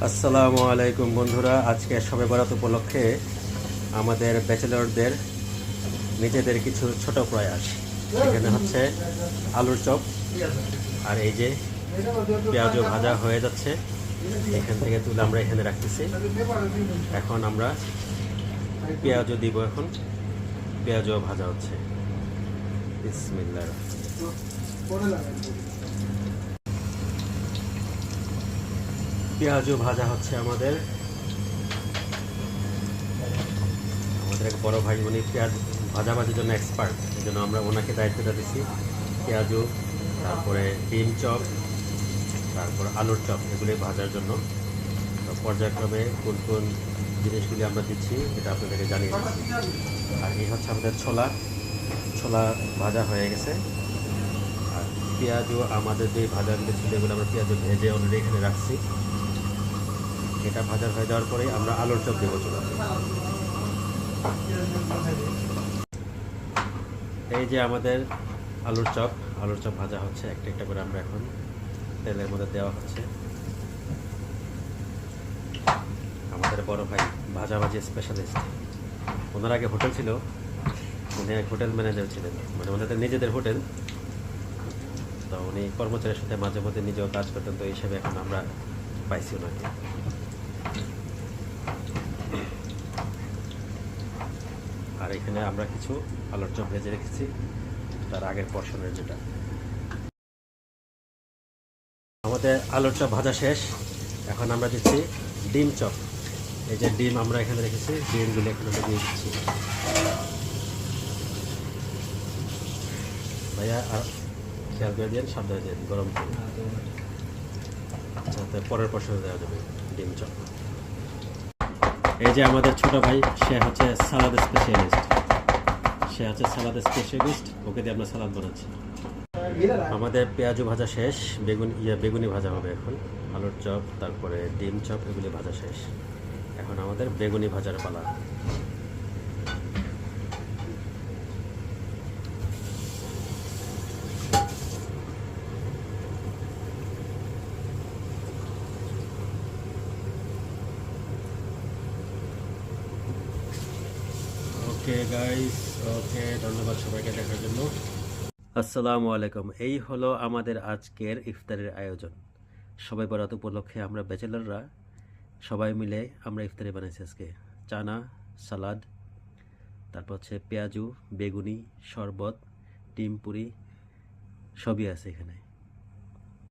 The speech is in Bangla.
আসসালামু আলাইকুম বন্ধুরা, আজকে শবে বরাত উপলক্ষে আমাদের ব্যাচেলরদের নিজেদের কিছু ছোট প্রয়াস। এখানে হচ্ছে আলুর চপ, আর এই যে পেঁয়াজও ভাজা হয়ে যাচ্ছে। এখান থেকে তুলে আমরা এখানে রাখতেছি। এখন আমরা পেঁয়াজও দিব। এখন পেঁয়াজও ভাজা হচ্ছে। বিসমিল্লাহ। পেঁয়াজও ভাজা হচ্ছে আমাদের এক বড় ভাই, উনি পেঁয়াজ ভাজাভাজির জন্য এক্সপার্ট। এই জন্য আমরা ওনাকে দায়িত্বটা দিচ্ছি পেঁয়াজু, তারপরে ডিম চপ, তারপর আলুর চপ, এগুলি ভাজার জন্য। তো পর্যায়ক্রমে কোন কোন জিনিসগুলি আমরা দিচ্ছি এটা আপনাদেরকে জানিয়ে দিচ্ছি। আর এই হচ্ছে আমাদের ছোলা ছোলা ভাজা হয়ে গেছে। আর পেঁয়াজও আমাদের যে ভাজাগুলি ছিল এগুলো আমরা পেঁয়াজও ভেজে অলরেডি এখানে রাখছি। এটা ভাজা হয়ে যাওয়ার পরেই আমরা আলুর চপ দেবো চুলাতে। এই যে আমাদের আলুর চপ ভাজা হচ্ছে। একটা একটা করে আমরা এখন তেলের মধ্যে দেওয়া হচ্ছে। আমাদের বড় ভাই ভাজাভাজি স্পেশালিস্ট। ওনার আগে হোটেল ছিল, উনি এক হোটেল ম্যানেজার ছিলেন, মানে ওনাদের নিজেদের হোটেল। তো উনি কর্মচারীর সাথে মাঝে মধ্যে নিজেও কাজ করতেন, তো এই হিসেবে এখন আমরা পাইছি ওনাকে। আর এখানে আমরা কিছু আলুর চপ ভেজে রেখেছি তার আগের পর্শনের যেটা। আমাদের আলুর চপ ভাজা শেষ। এখন আমরা দিচ্ছি ডিম চপ। এই যে ডিম আমরা এখানে রেখেছি, ডিমগুলো এখানে আমরা দিয়ে দিচ্ছি। ভাইয়া আর খেয়াল করে দিয়ে সাবধানে দিয়ে গরম করে। আচ্ছা, তো পরের পর্শনে দেওয়া যাবে ডিম চপ। এই যে আমাদের ছোট ভাই, সে হচ্ছে সালাদ স্পেশালিস্ট। ওকে দিয়ে আমরা সালাদ বানাচ্ছি। আমাদের পেঁয়াজু ভাজা শেষ, বেগুনি ভাজা হবে এখন। আলুর চপ, তারপরে ডিম চপ, এগুলি ভাজা শেষ। এখন আমাদের বেগুনি ভাজার পালা। ওকে গাইস, ওকে, ধন্যবাদ সবাইকে দেখার জন্য। আসসালামু আলাইকুম। এই হলো আমাদের আজকের ইফতারের আয়োজন। সবাই বরাত উপলক্ষে আমরা ব্যাচেলররা সবাই মিলে আমরা ইফতারি বানাইছি আজকে। চানা, সালাদ, তারপর হচ্ছে পেঁয়াজু, বেগুনি, শরবত, ডিম পুরি, সবই আছে এখানে।